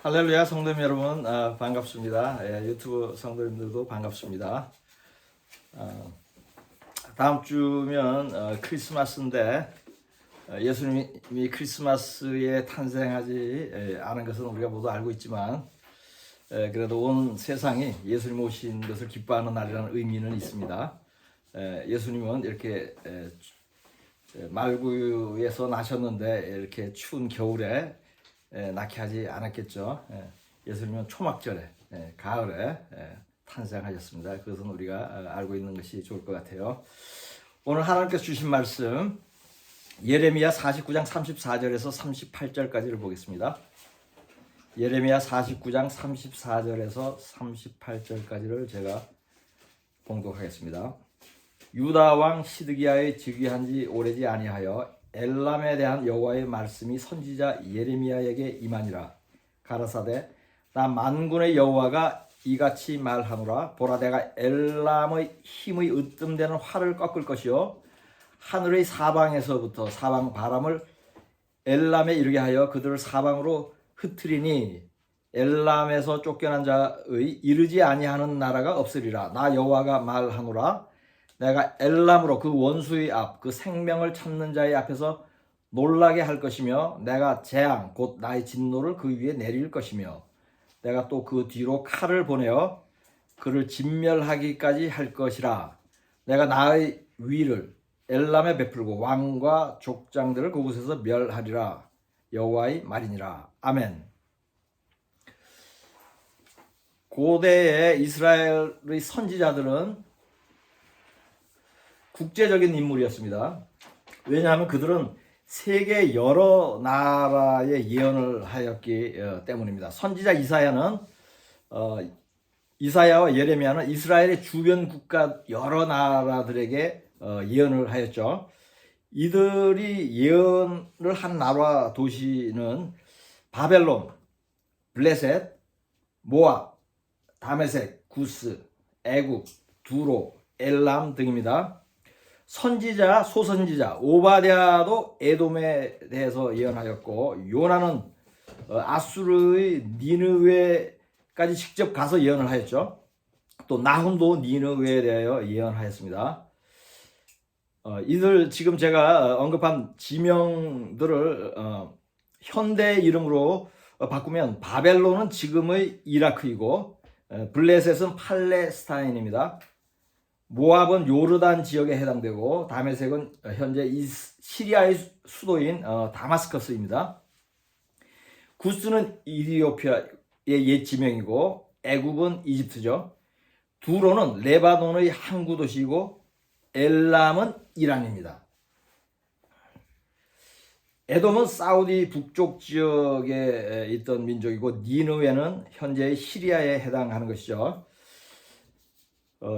할렐루야 성도님 여러분, 반갑습니다. 유튜브 성도님들도 반갑습니다. 다음 주면 크리스마스인데 예수님이 크리스마스에 탄생하지 않은 것은 우리가 모두 알고 있지만 그래도 온 세상이 예수님 오신 것을 기뻐하는 날이라는 의미는 있습니다. 예수님은 이렇게 말구유에서 나셨는데 이렇게 추운 겨울에 낳게 하지 않았겠죠. 예수님은 초막절에, 가을에 탄생하셨습니다. 그것은 우리가 알고 있는 것이 좋을 것 같아요. 오늘 하나님께서 주신 말씀 예레미야 49장 34절에서 38절까지를 보겠습니다. 예레미야 49장 34절에서 38절까지를 제가 봉독하겠습니다. 유다 왕 시드기야의 즉위한 지 오래지 아니하여 엘람에 대한 여호와의 말씀이 선지자 예레미야에게 임하니라. 가라사대 나 만군의 여호와가 이같이 말하노라. 보라 내가 엘람의 힘의 으뜸되는 활을 꺾을 것이요 하늘의 사방에서부터 사방 바람을 엘람에 이르게 하여 그들을 사방으로 흩트리니 엘람에서 쫓겨난 자의 이르지 아니하는 나라가 없으리라. 나 여호와가 말하노라. 내가 엘람으로 그 원수의 앞, 그 생명을 찾는 자의 앞에서 놀라게 할 것이며 내가 재앙, 곧 나의 진노를 그 위에 내릴 것이며 내가 또 그 뒤로 칼을 보내어 그를 진멸하기까지 할 것이라. 내가 나의 위를 엘람에 베풀고 왕과 족장들을 그곳에서 멸하리라. 여호와의 말이니라. 아멘. 고대의 이스라엘의 선지자들은 국제적인 인물이었습니다. 왜냐하면 그들은 세계 여러 나라에 예언을 하였기 때문입니다. 선지자 이사야와 예레미야는 이스라엘의 주변 국가 여러 나라들에게 예언을 하였죠. 이들이 예언을 한 나라 도시는 바벨론, 블레셋, 모압, 다메섹, 구스, 애굽, 두로, 엘람 등입니다. 선지자, 소선지자 오바댜도 에돔에 대해서 예언하였고 요나는 아수르의 니느웨까지 직접 가서 예언을 하였죠. 또 나훔도 니느웨에 대하여 예언하였습니다. 이들 지금 제가 언급한 지명들을 현대 이름으로 바꾸면 바벨론은 지금의 이라크이고 블레셋은 팔레스타인입니다. 모압은 요르단 지역에 해당되고 다메섹은 현재 시리아의 수도인 다마스커스입니다. 구스는 이디오피아의 옛 지명이고 애굽은 이집트죠. 두로는 레바논의 항구 도시이고 엘람은 이란입니다. 에돔은 사우디 북쪽 지역에 있던 민족이고 니느웨는 현재의 시리아에 해당하는 것이죠.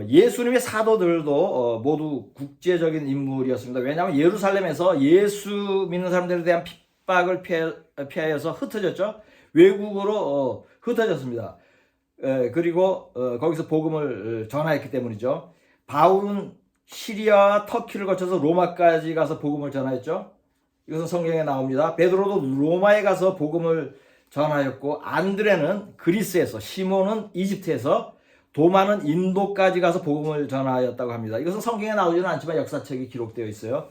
예수님의 사도들도 모두 국제적인 인물이었습니다. 왜냐하면 예루살렘에서 예수 믿는 사람들에 대한 핍박을 피하여서 흩어졌죠. 외국으로 흩어졌습니다. 그리고 거기서 복음을 전하였기 때문이죠. 바울은 시리아와 터키를 거쳐서 로마까지 가서 복음을 전하였죠. 이것은 성경에 나옵니다. 베드로도 로마에 가서 복음을 전하였고 안드레는 그리스에서, 시몬은 이집트에서, 도마는 인도까지 가서 복음을 전하였다고 합니다. 이것은 성경에 나오지는 않지만 역사책에 기록되어 있어요.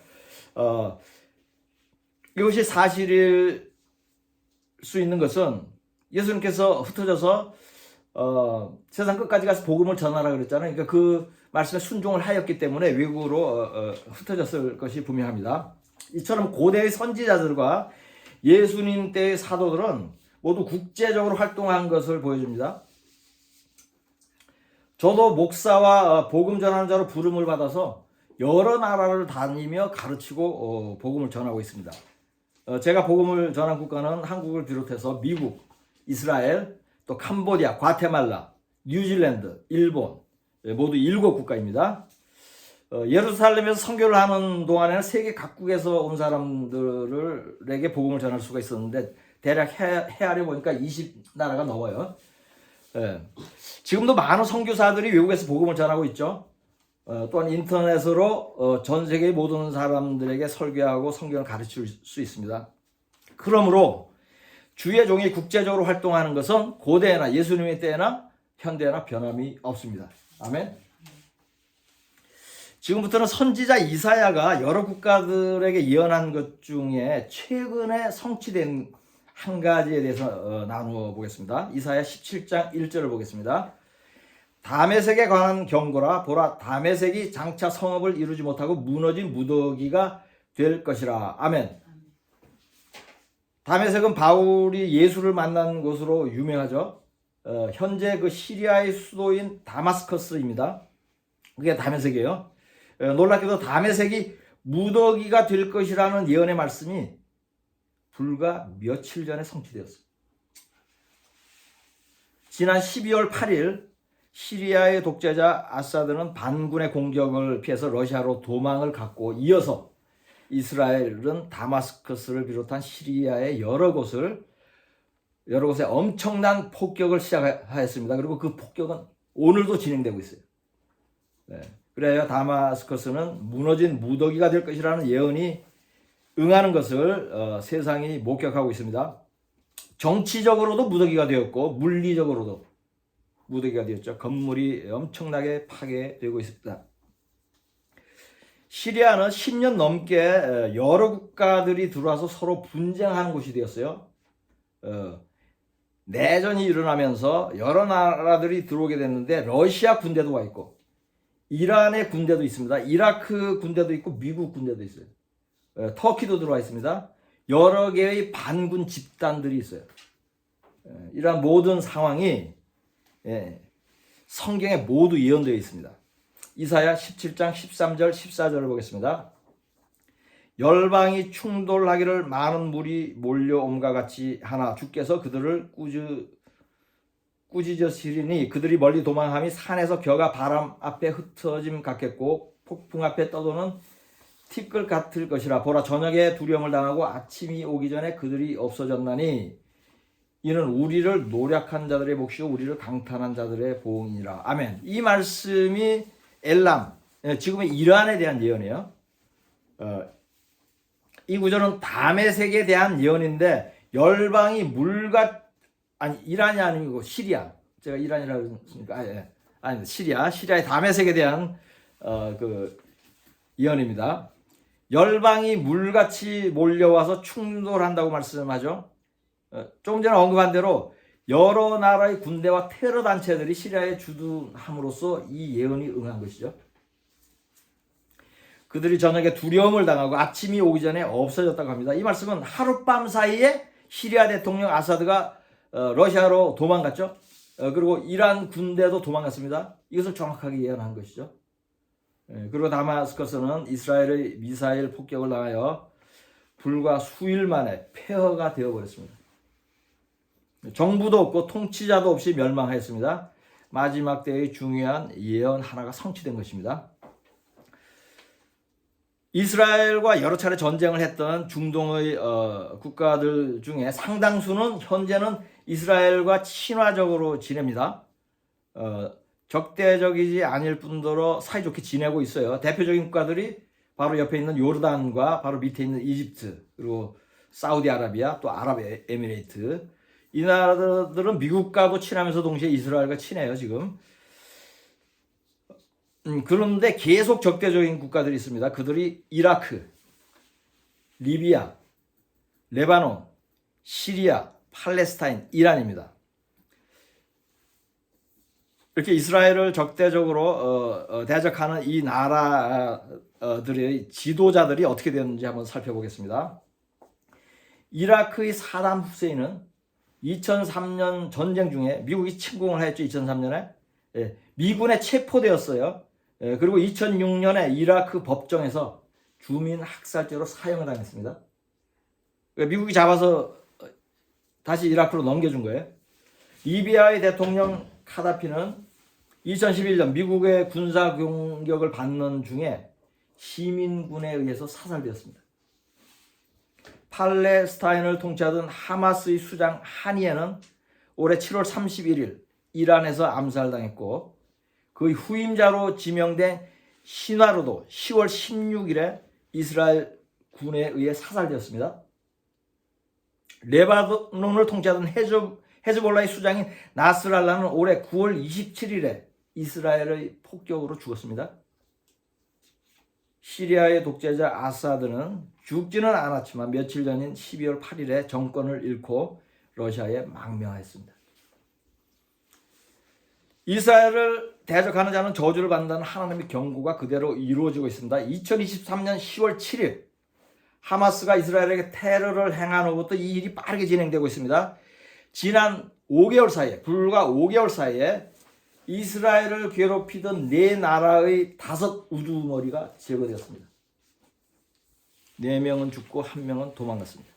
이것이 사실일 수 있는 것은 예수님께서 흩어져서 세상 끝까지 가서 복음을 전하라 그랬잖아요. 그러니까 그 말씀에 순종을 하였기 때문에 외국으로 흩어졌을 것이 분명합니다. 이처럼 고대의 선지자들과 예수님 때의 사도들은 모두 국제적으로 활동한 것을 보여줍니다. 저도 목사와 복음 전하는 자로 부름을 받아서 여러 나라를 다니며 가르치고 복음을 전하고 있습니다. 제가 복음을 전한 국가는 한국을 비롯해서 미국, 이스라엘, 또 캄보디아, 과테말라, 뉴질랜드, 일본 모두 7국가입니다. 예루살렘에서 선교를 하는 동안에는 세계 각국에서 온 사람들에게 복음을 전할 수가 있었는데 대략 헤아려 보니까 20나라가 넘어요. 지금도 많은 선교사들이 외국에서 복음을 전하고 있죠. 또한 인터넷으로 전 세계의 모든 사람들에게 설교하고 성경을 가르칠 수 있습니다. 그러므로 주의 종이 국제적으로 활동하는 것은 고대나 예수님의 때나 현대나 변함이 없습니다. 아멘. 지금부터는 선지자 이사야가 여러 국가들에게 예언한 것 중에 최근에 성취된 한 가지에 대해서 나누어 보겠습니다. 이사야 17장 1절을 보겠습니다. 다메섹에 관한 경고라. 보라, 다메섹이 장차 성읍을 이루지 못하고 무너진 무더기가 될 것이라. 아멘. 다메섹은 바울이 예수를 만난 곳으로 유명하죠. 현재 그 시리아의 수도인 다마스커스입니다. 그게 다메섹이에요. 놀랍게도 다메섹이 무더기가 될 것이라는 예언의 말씀이 불과 며칠 전에 성취되었습니다. 지난 12월 8일 시리아의 독재자 아사드는 반군의 공격을 피해서 러시아로 도망을 갔고, 이어서 이스라엘은 다마스커스를 비롯한 시리아의 여러 곳에 엄청난 폭격을 시작하였습니다. 그리고 그 폭격은 오늘도 진행되고 있어요. 네. 그래야 다마스커스는 무너진 무더기가 될 것이라는 예언이 응하는 것을 세상이 목격하고 있습니다. 정치적으로도 무더기가 되었고 물리적으로도 무더기가 되었죠. 건물이 엄청나게 파괴되고 있습니다. 시리아는 10년 넘게 여러 국가들이 들어와서 서로 분쟁하는 곳이 되었어요. 내전이 일어나면서 여러 나라들이 들어오게 됐는데 러시아 군대도 와 있고 이란의 군대도 있습니다. 이라크 군대도 있고 미국 군대도 있어요. 터키도 들어와 있습니다. 여러 개의 반군 집단들이 있어요. 이러한 모든 상황이 성경에 모두 예언되어 있습니다. 이사야 17장 13절 14절을 보겠습니다. 열방이 충돌하기를 많은 물이 몰려옴과 같이 하나 주께서 그들을 꾸짖으시리니 그들이 멀리 도망함이 산에서 겨가 바람 앞에 흩어짐 같겠고 폭풍 앞에 떠도는 티끌 같을 것이라. 보라, 저녁에 두려움을 당하고 아침이 오기 전에 그들이 없어졌나니 이는 우리를 노력한 자들의 몫이요 우리를 강탄한 자들의 보응이라. 아멘. 이 말씀이 엘람, 지금의 이란에 대한 예언이에요. 이 구절은 다메섹에 대한 예언인데 열방이 이란이 아니고 시리아. 제가 이란이라고 했으니까 아니 시리아의 다메섹에 대한 그 예언입니다. 열방이 물같이 몰려와서 충돌한다고 말씀하죠. 조금 전에 언급한 대로 여러 나라의 군대와 테러 단체들이 시리아에 주둔함으로써 이 예언이 응한 것이죠. 그들이 저녁에 두려움을 당하고 아침이 오기 전에 없어졌다고 합니다. 이 말씀은 하룻밤 사이에 시리아 대통령 아사드가 러시아로 도망갔죠. 그리고 이란 군대도 도망갔습니다. 이것을 정확하게 예언한 것이죠. 그리고 다마스커스는 이스라엘의 미사일 폭격을 당하여 불과 수일 만에 폐허가 되어버렸습니다. 정부도 없고 통치자도 없이 멸망하였습니다. 마지막 때의 중요한 예언 하나가 성취된 것입니다. 이스라엘과 여러 차례 전쟁을 했던 중동의 국가들 중에 상당수는 현재는 이스라엘과 친화적으로 지냅니다. 적대적이지 아닐 뿐더러 사이좋게 지내고 있어요. 대표적인 국가들이 바로 옆에 있는 요르단과 바로 밑에 있는 이집트, 그리고 사우디아라비아, 또 아랍에미레이트. 이 나라들은 미국과도 친하면서 동시에 이스라엘과 친해요, 지금. 그런데 계속 적대적인 국가들이 있습니다. 그들이 이라크, 리비아, 레바논, 시리아, 팔레스타인, 이란입니다. 이렇게 이스라엘을 적대적으로 대적하는 이 나라들의 지도자들이 어떻게 되었는지 한번 살펴보겠습니다. 이라크의 사담 후세인은 2003년 전쟁 중에 미국이 침공을 했죠. 2003년에 미군에 체포되었어요. 그리고 2006년에 이라크 법정에서 주민 학살죄로 사형을 당했습니다. 미국이 잡아서 다시 이라크로 넘겨준 거예요. 리비아의 대통령 카다피는 2011년 미국의 군사 공격을 받는 중에 시민군에 의해서 사살되었습니다. 팔레스타인을 통치하던 하마스의 수장 하니에는 올해 7월 31일 이란에서 암살당했고, 그 후임자로 지명된 시나르도 10월 16일에 이스라엘 군에 의해 사살되었습니다. 레바논을 통치하던 헤즈볼라의 수장인 나스랄라는 올해 9월 27일에 이스라엘의 폭격으로 죽었습니다. 시리아의 독재자 아사드는 죽지는 않았지만 며칠 전인 12월 8일에 정권을 잃고 러시아에 망명했습니다. 이스라엘을 대적하는 자는 저주를 받는다는 하나님의 경고가 그대로 이루어지고 있습니다. 2023년 10월 7일 하마스가 이스라엘에게 테러를 행한 후부터 이 일이 빠르게 진행되고 있습니다. 지난 5개월 사이에, 불과 5개월 사이에 이스라엘을 괴롭히던 4나라의 5 우두머리가 제거되었습니다. 4명은 죽고 1명은 도망갔습니다.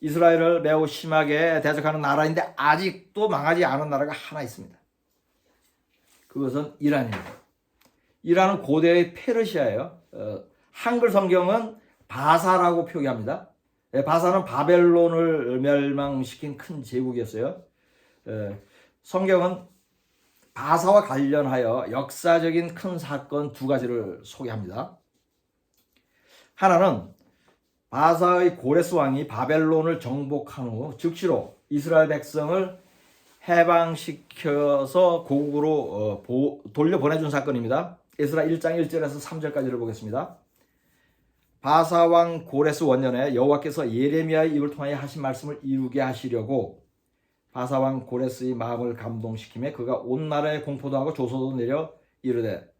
이스라엘을 매우 심하게 대적하는 나라인데 아직도 망하지 않은 나라가 하나 있습니다. 그것은 이란입니다. 이란은 고대의 페르시아예요. 한글 성경은 바사라고 표기합니다. 바사는 바벨론을 멸망시킨 큰 제국이었어요. 성경은 바사와 관련하여 역사적인 큰 사건 2가지를 소개합니다. 하나는 바사의 고레스 왕이 바벨론을 정복한 후 즉시로 이스라엘 백성을 해방시켜서 고국으로 돌려보내준 사건입니다. 에스라 1장 1절에서 3절까지를 보겠습니다. 바사 왕 고레스 원년에 여호와께서 예레미야의 입을 통하여 하신 말씀을 이루게 하시려고 바사 왕 고레스의 마음을 감동시키며 그가 온 나라에 공포도 하고 조소도 내려 이르되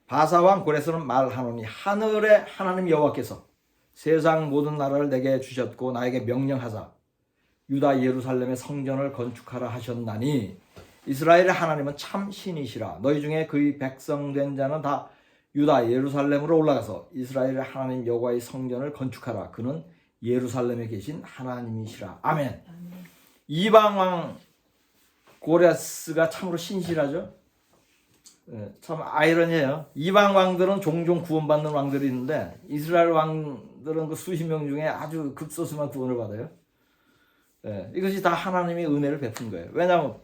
바사 왕 고레스는 말하노니 하늘의 하나님 여호와께서 세상 모든 나라를 내게 주셨고 나에게 명령하사 유다 예루살렘의 성전을 건축하라 하셨나니 이스라엘의 하나님은 참 신이시라. 너희 중에 그의 백성된 자는 다 유다 예루살렘으로 올라가서 이스라엘의 하나님 여호와의 성전을 건축하라. 그는 예루살렘에 계신 하나님이시라. 아멘. 이방 왕 고레스가 참으로 신실하죠. 참 아이러니해요. 이방 왕들은 종종 구원받는 왕들이 있는데 이스라엘 왕들은 그 수십 명 중에 아주 극소수만 구원을 받아요. 이것이 다 하나님의 은혜를 베푼 거예요. 왜냐하면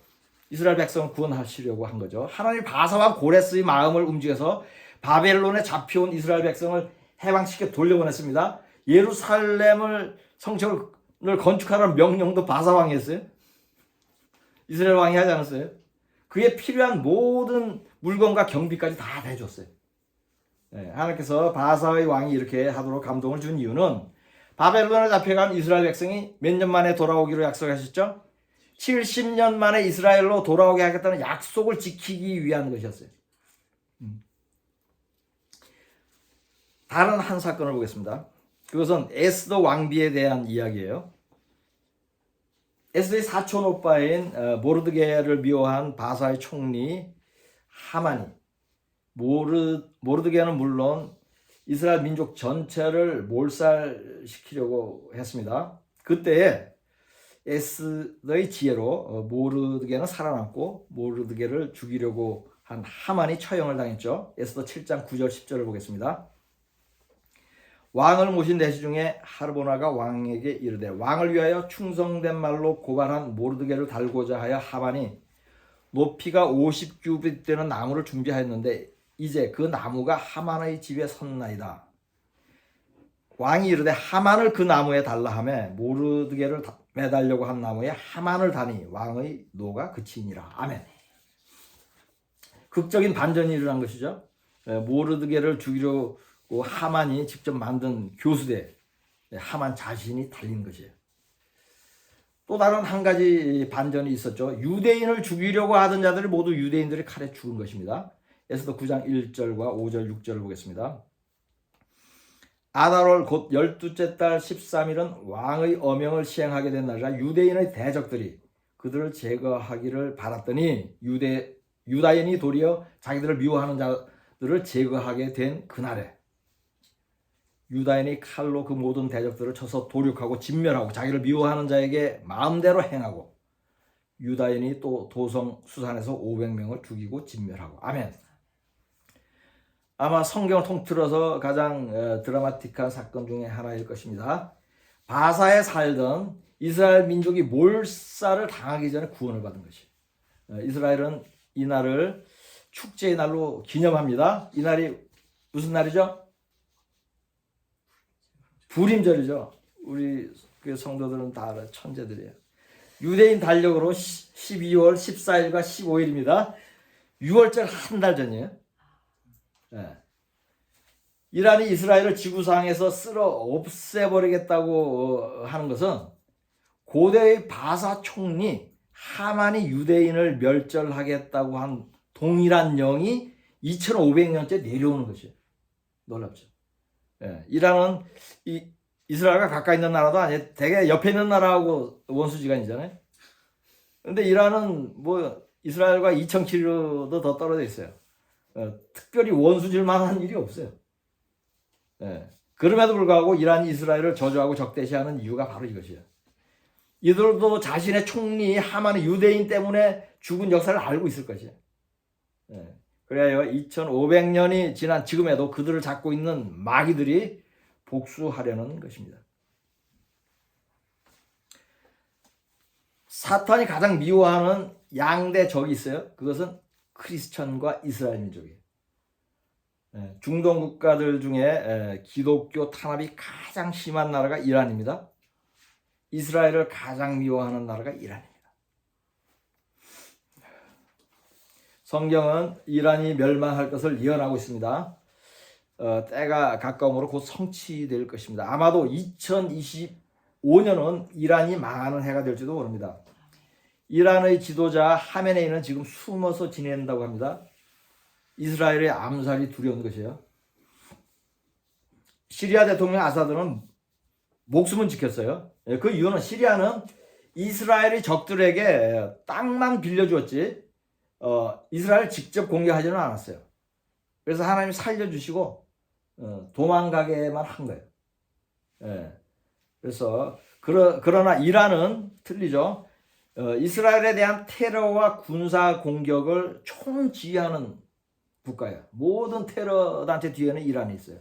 이스라엘 백성을 구원하시려고 한 거죠. 하나님 바사 왕 고레스의 마음을 움직여서 바벨론에 잡혀온 이스라엘 백성을 해방시켜 돌려보냈습니다. 예루살렘을 성전을 건축하라는 명령도 바사 왕이 했어요. 이스라엘 왕이 하지 않았어요. 그에 필요한 모든 물건과 경비까지 다 대줬어요. 하나님께서 바사의 왕이 이렇게 하도록 감동을 준 이유는 바벨론에 잡혀간 이스라엘 백성이 몇 년 만에 돌아오기로 약속하셨죠? 70년 만에 이스라엘로 돌아오게 하겠다는 약속을 지키기 위한 것이었어요. 다른 한 사건을 보겠습니다. 그것은 에스더 왕비에 대한 이야기예요. 에스더의 사촌 오빠인 모르드게를 미워한 바사의 총리 하만이 모르드게는 물론 이스라엘 민족 전체를 몰살시키려고 했습니다. 그때에 에스더의 지혜로 모르드게는 살아남고 모르드게를 죽이려고 한 하만이 처형을 당했죠. 에스더 7장 9절 10절을 보겠습니다. 왕을 모신 내시 중에 하르보나가 왕에게 이르되 왕을 위하여 충성된 말로 고발한 모르드게를 달고자 하여 하만이 높이가 50규빗 되는 나무를 준비하였는데 이제 그 나무가 하만의 집에 섰나이다. 왕이 이르되 하만을 그 나무에 달라 하며 모르드게를 매달려고 한 나무에 하만을 다니 왕의 노가 그치니라. 아멘. 극적인 반전이 일어난 것이죠. 모르드게를 죽이려고 하만이 직접 만든 교수대 하만 자신이 달린 것이에요. 또 다른 한 가지 반전이 있었죠. 유대인을 죽이려고 하던 자들이 모두 유대인들의 칼에 죽은 것입니다. 에스더 9장 1절과 5절 6절을 보겠습니다. 아달월 곧 12째 달 13일은 왕의 어명을 시행하게 된 날이라 유대인의 대적들이 그들을 제거하기를 바랐더니 유다인이 도리어 자기들을 미워하는 자들을 제거하게 된 그날에 유다인이 칼로 그 모든 대적들을 쳐서 도륙하고 진멸하고 자기를 미워하는 자에게 마음대로 행하고 유다인이 또 도성 수산에서 500명을 죽이고 진멸하고. 아멘. 아마 성경을 통틀어서 가장 드라마틱한 사건 중에 하나일 것입니다. 바사에 살던 이스라엘 민족이 몰살을 당하기 전에 구원을 받은 것이에요. 이스라엘은 이 날을 축제의 날로 기념합니다. 이 날이 무슨 날이죠? 부림절이죠. 우리 그 성도들은 다 알아요. 천재들이에요. 유대인 달력으로 12월 14일과 15일입니다. 6월절 한 달 전이에요. 네. 이란이 이스라엘을 지구상에서 쓸어 없애버리겠다고 하는 것은 고대의 바사 총리 하만이 유대인을 멸절하겠다고 한 동일한 영이 2500년째 내려오는 것이에요. 놀랍죠. 예, 이란은 이스라엘과 가까이 있는 나라도 아니에요. 되게 옆에 있는 나라하고 원수지간이잖아요. 근데 이란은 뭐 이스라엘과 2000km도 더 떨어져 있어요. 특별히 원수질 만한 일이 없어요. 예, 그럼에도 불구하고 이란이 이스라엘을 저주하고 적대시하는 이유가 바로 이것이에요. 이들도 자신의 총리 하만의 유대인 때문에 죽은 역사를 알고 있을 것이에요. 예, 그래야 2500년이 지난 지금에도 그들을 잡고 있는 마귀들이 복수하려는 것입니다. 사탄이 가장 미워하는 양대 적이 있어요. 그것은 크리스천과 이스라엘 민족이에요. 중동 국가들 중에 기독교 탄압이 가장 심한 나라가 이란입니다. 이스라엘을 가장 미워하는 나라가 이란입니다. 성경은 이란이 멸망할 것을 예언하고 있습니다. 때가 가까움으로 곧 성취될 것입니다. 아마도 2025년은 이란이 망하는 해가 될지도 모릅니다. 이란의 지도자 하메네이는 지금 숨어서 지낸다고 합니다. 이스라엘의 암살이 두려운 것이에요. 시리아 대통령 아사드는 목숨은 지켰어요. 그 이유는 시리아는 이스라엘의 적들에게 땅만 빌려주었지 이스라엘 직접 공격하지는 않았어요. 그래서 하나님이 살려주시고 도망가게만 한 거예요. 그래서 그러나 이란은 틀리죠. 이스라엘에 대한 테러와 군사 공격을 총지휘하는 국가예요. 모든 테러 단체 뒤에는 이란이 있어요.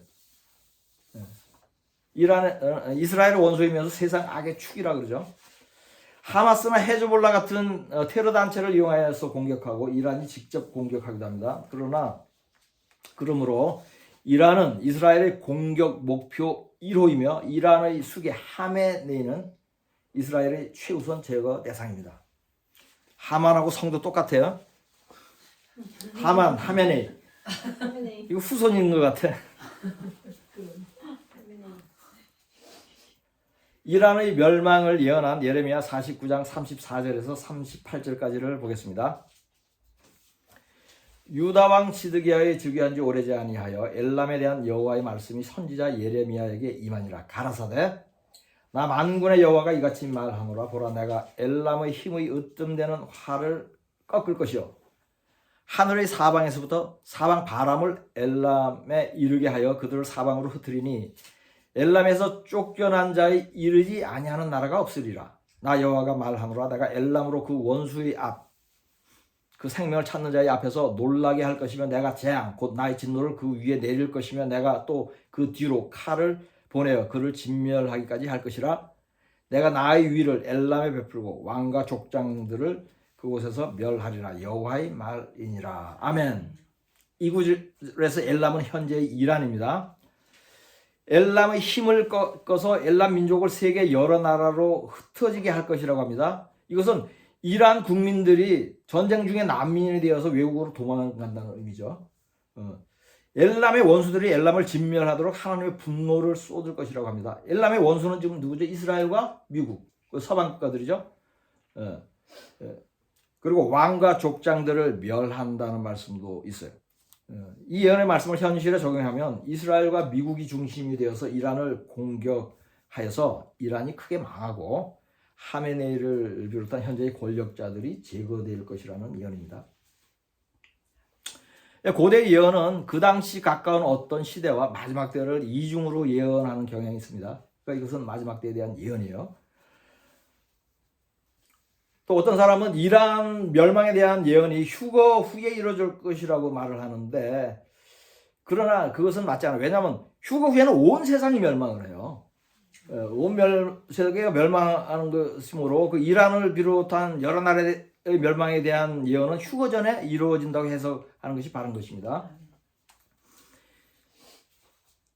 이스라엘의 원수이면서 세상 악의 축이라 그러죠. 하마스나 헤즈볼라 같은 테러 단체를 이용하여서 공격하고 이란이 직접 공격하기도 합니다. 그러므로 이란은 이스라엘의 공격 목표 1호이며 이란의 수계 하메네이는 이스라엘의 최우선 제거 대상입니다. 하만하고 성도 똑같아요. 하메네이. 이거 후손인 것 같아. 이란의 멸망을 예언한 예레미야 49장 34절에서 38절까지를 보겠습니다. 유다 왕 시드기야의 즉위한 지 오래지 아니하여 엘람에 대한 여호와의 말씀이 선지자 예레미야에게 임하니라. 가라사대 나 만군의 여호와가 이같이 말하노라. 보라 내가 엘람의 힘의 으뜸되는 활을 꺾을 것이요 하늘의 사방에서부터 사방 바람을 엘람에 이르게 하여 그들을 사방으로 흩으리니 엘람에서 쫓겨난 자의 이르지 아니하는 나라가 없으리라. 나 여호와가 말하노라. 내가 엘람으로 그 원수의 앞 그 생명을 찾는 자의 앞에서 놀라게 할 것이며 내가 재앙 곧 나의 진노를 그 위에 내릴 것이며 내가 또 그 뒤로 칼을 보내어 그를 진멸하기까지 할 것이라. 내가 나의 위를 엘람에 베풀고 왕과 족장들을 그곳에서 멸하리라. 여호와의 말이니라. 아멘. 이 구절에서 엘람은 현재의 이란입니다. 엘람의 힘을 꺾어서 엘람 민족을 세계 여러 나라로 흩어지게 할 것이라고 합니다. 이것은 이란 국민들이 전쟁 중에 난민이 되어서 외국으로 도망간다는 의미죠. 엘람의 원수들이 엘람을 진멸하도록 하나님의 분노를 쏟을 것이라고 합니다. 엘람의 원수는 지금 누구죠? 이스라엘과 미국, 서방 국가들이죠. 그리고 왕과 족장들을 멸한다는 말씀도 있어요. 이 예언의 말씀을 현실에 적용하면 이스라엘과 미국이 중심이 되어서 이란을 공격하여서 이란이 크게 망하고 하메네이를 비롯한 현재의 권력자들이 제거될 것이라는 예언입니다. 고대 예언은 그 당시 가까운 어떤 시대와 마지막 때를 이중으로 예언하는 경향이 있습니다. 그러니까 이것은 마지막 때에 대한 예언이에요. 또 어떤 사람은 이란 멸망에 대한 예언이 휴거 후에 이루어질 것이라고 말을 하는데 그러나 그것은 맞지 않아요. 왜냐하면 휴거 후에는 온 세상이 멸망을 해요. 온 세계가 멸망하는 것이므로 그 이란을 비롯한 여러 나라의 멸망에 대한 예언은 휴거 전에 이루어진다고 해석하는 것이 바른 것입니다.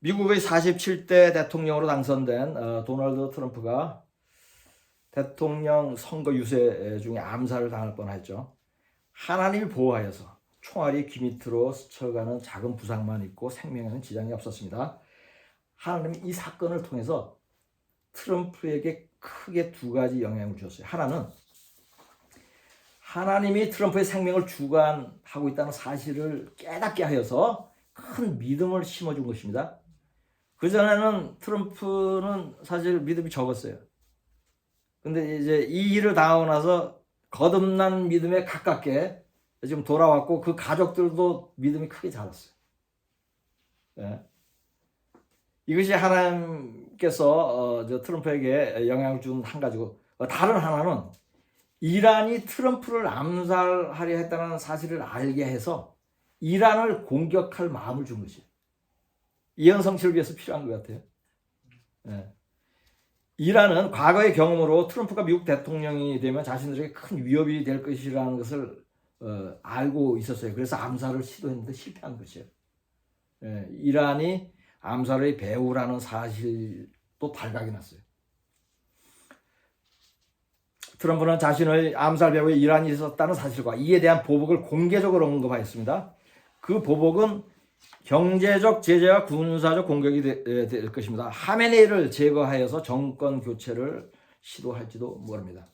미국의 47대 대통령으로 당선된 도널드 트럼프가 대통령 선거 유세 중에 암살을 당할 뻔했죠. 하나님이 보호하여서 총알이 귀 밑으로 스쳐가는 작은 부상만 있고 생명에는 지장이 없었습니다. 하나님이 이 사건을 통해서 트럼프에게 크게 두 가지 영향을 주었어요. 하나는 하나님이 트럼프의 생명을 주관하고 있다는 사실을 깨닫게 하여서 큰 믿음을 심어준 것입니다. 그전에는 트럼프는 사실 믿음이 적었어요. 근데 이제 이 일을 당하고 나서 거듭난 믿음에 가깝게 지금 돌아왔고 그 가족들도 믿음이 크게 자랐어요. 예. 이것이 하나님께서 트럼프에게 영향을 준 한 가지고, 다른 하나는 이란이 트럼프를 암살하려 했다는 사실을 알게 해서 이란을 공격할 마음을 준 것이에요. 이현 성취를 위해서 필요한 것 같아요. 예. 이란은 과거의 경험으로 트럼프가 미국 대통령이 되면 자신들에게 큰 위협이 될 것이라는 것을 알고 있었어요. 그래서 암살을 시도했는데 실패한 것이에요. 예. 이란이 암살의 배후라는 사실도 발각이 났어요. 트럼프는 자신의 암살 배후에 이란이 있었다는 사실과 이에 대한 보복을 공개적으로 언급하였습니다. 그 보복은 경제적 제재와 군사적 공격이 될 것입니다. 하메네이를 제거하여서 정권 교체를 시도할지도 모릅니다.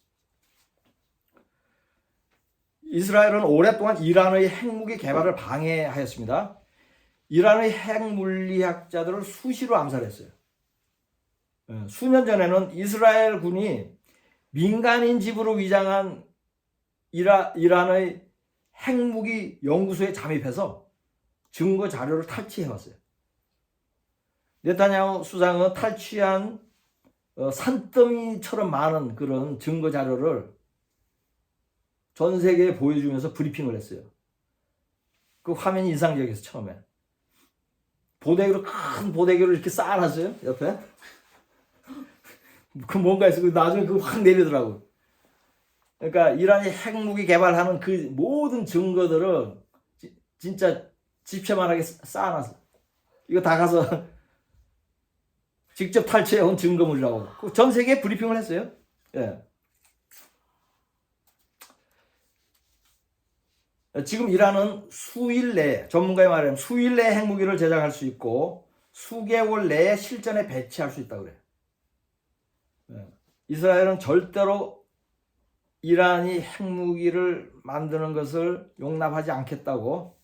이스라엘은 오랫동안 이란의 핵무기 개발을 방해하였습니다. 이란의 핵물리학자들을 수시로 암살했어요. 수년 전에는 이스라엘 군이 민간인 집으로 위장한 이란의 핵무기 연구소에 잠입해서 증거 자료를 탈취해왔어요. 네타냐후 수상은 탈취한 산더미처럼 많은 그런 증거 자료를 전 세계에 보여주면서 브리핑을 했어요. 그 화면이 인상적이었어요. 처음에 보대기로, 큰 보대기로 이렇게 쌓아놨어요 옆에. 그 뭔가 있어. 나중에 그거 확 내리더라고. 그러니까 이란이 핵무기 개발하는 그 모든 증거들을 진짜 집채만하게 쌓아놨어. 이거 다 가서 직접 탈취해온 증거물이라고. 전 세계에 브리핑을 했어요. 예. 지금 이란은 수일 내에, 전문가의 말에 수일 내에 핵무기를 제작할 수 있고 수개월 내에 실전에 배치할 수 있다고 그래요. 예. 이스라엘은 절대로 이란이 핵무기를 만드는 것을 용납하지 않겠다고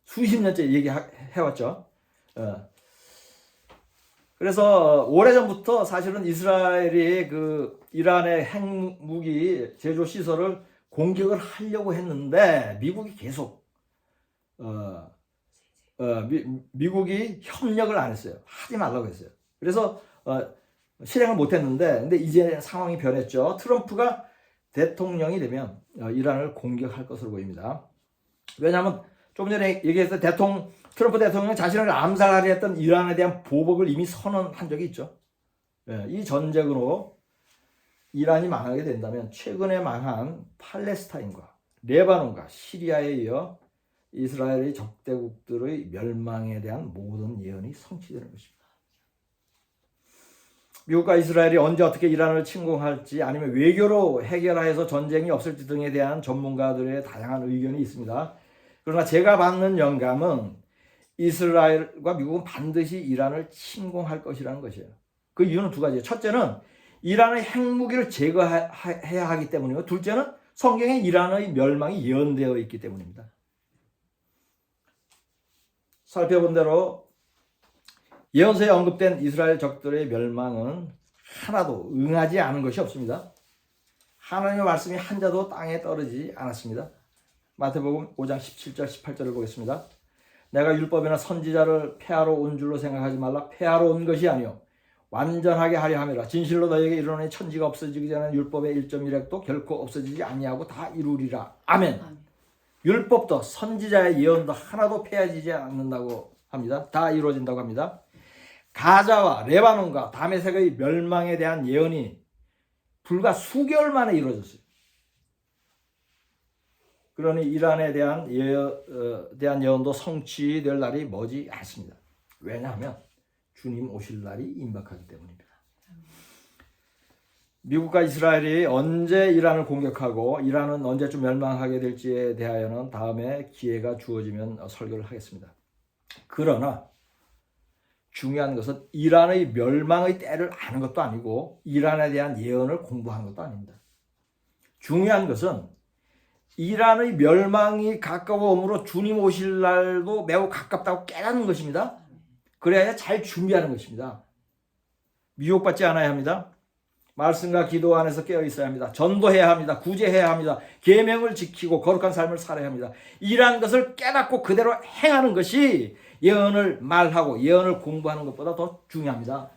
수십 년째 얘기해왔죠. 그래서 오래전부터 사실은 이스라엘이 그 이란의 핵무기 제조 시설을 공격을 하려고 했는데 미국이 계속 미국이 협력을 안 했어요. 하지 말라고 했어요. 그래서 실행을 못 했는데, 근데 이제 상황이 변했죠. 트럼프가 대통령이 되면 이란을 공격할 것으로 보입니다. 왜냐하면 좀 전에 얘기했을 때 트럼프 대통령은 자신을 암살하려 했던 이란에 대한 보복을 이미 선언한 적이 있죠. 이 전쟁으로 이란이 망하게 된다면 최근에 망한 팔레스타인과 레바논과 시리아에 이어 이스라엘의 적대국들의 멸망에 대한 모든 예언이 성취되는 것입니다. 미국과 이스라엘이 언제 어떻게 이란을 침공할지 아니면 외교로 해결하여서 전쟁이 없을지 등에 대한 전문가들의 다양한 의견이 있습니다. 그러나 제가 받는 영감은 이스라엘과 미국은 반드시 이란을 침공할 것이라는 것이에요. 그 이유는 두 가지예요. 첫째는 이란의 핵무기를 제거해야 하기 때문이고, 둘째는 성경에 이란의 멸망이 예언되어 있기 때문입니다. 살펴본 대로 예언서에 언급된 이스라엘 적들의 멸망은 하나도 응하지 않은 것이 없습니다. 하나님의 말씀이 한 자도 땅에 떨어지지 않았습니다. 마태복음 5장 17절 18절을 보겠습니다. 내가 율법이나 선지자를 폐하러 온 줄로 생각하지 말라. 폐하러 온 것이 아니요 완전하게 하려 함이라. 진실로 너에게 이르노니 천지가 없어지기 전에 율법의 1.1획도 결코 없어지지 아니하고 다 이루리라. 아멘. 율법도 선지자의 예언도 하나도 폐하지지 않는다고 합니다. 다 이루어진다고 합니다. 가자와 레바논과 다메섹의 멸망에 대한 예언이 불과 수개월 만에 이루어졌어요. 그러니 이란에 대한 예언도 성취될 날이 머지 않습니다. 왜냐하면 주님 오실 날이 임박하기 때문입니다. 미국과 이스라엘이 언제 이란을 공격하고 이란은 언제쯤 멸망하게 될지에 대하여는 다음에 기회가 주어지면 설교를 하겠습니다. 그러나 중요한 것은 이란의 멸망의 때를 아는 것도 아니고 이란에 대한 예언을 공부하는 것도 아닙니다. 중요한 것은 이란의 멸망이 가까워오므로 주님 오실 날도 매우 가깝다고 깨닫는 것입니다. 그래야 잘 준비하는 것입니다. 미혹받지 않아야 합니다. 말씀과 기도 안에서 깨어 있어야 합니다. 전도해야 합니다. 구제해야 합니다. 계명을 지키고 거룩한 삶을 살아야 합니다. 이러한 것을 깨닫고 그대로 행하는 것이 예언을 말하고 예언을 공부하는 것보다 더 중요합니다.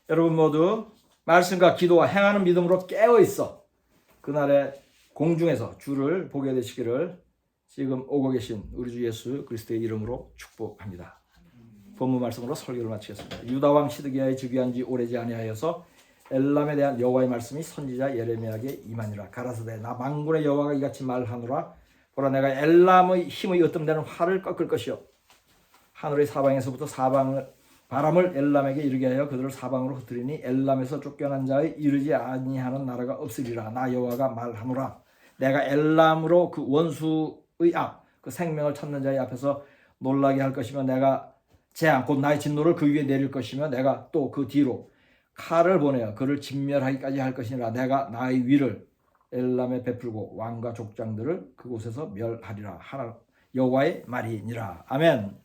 여러분 모두 말씀과 기도와 행하는 믿음으로 깨어 있어 그날의 공중에서 주를 보게 되시기를 지금 오고 계신 우리 주 예수 그리스도의 이름으로 축복합니다. 본문 말씀으로 설교를 마치겠습니다. 유다 왕 시드기야의 즉위한 지 오래지 아니하여서 엘람에 대한 여호와의 말씀이 선지자 예레미야에게 임하니라. 가라사대 나 만군의 여호와가 이같이 말하노라. 보라 내가 엘람의 힘의 으뜸되는 활을 꺾을 것이요 하늘의 사방에서부터 바람을 엘람에게 이르게 하여 그들을 사방으로 흩으리니 엘람에서 쫓겨난 자의 이르지 아니하는 나라가 없으리라. 나 여호와가 말하노라. 내가 엘람으로 그 원수의 앞 그 생명을 찾는 자의 앞에서 놀라게 할 것이며 내가 재앙 곧 나의 진노를 그 위에 내릴 것이며 내가 또 그 뒤로 칼을 보내어 그를 진멸하기까지 할 것이니라. 내가 나의 위를 엘람에 베풀고 왕과 족장들을 그곳에서 멸하리라. 하나 여호와의 말이니라. 아멘.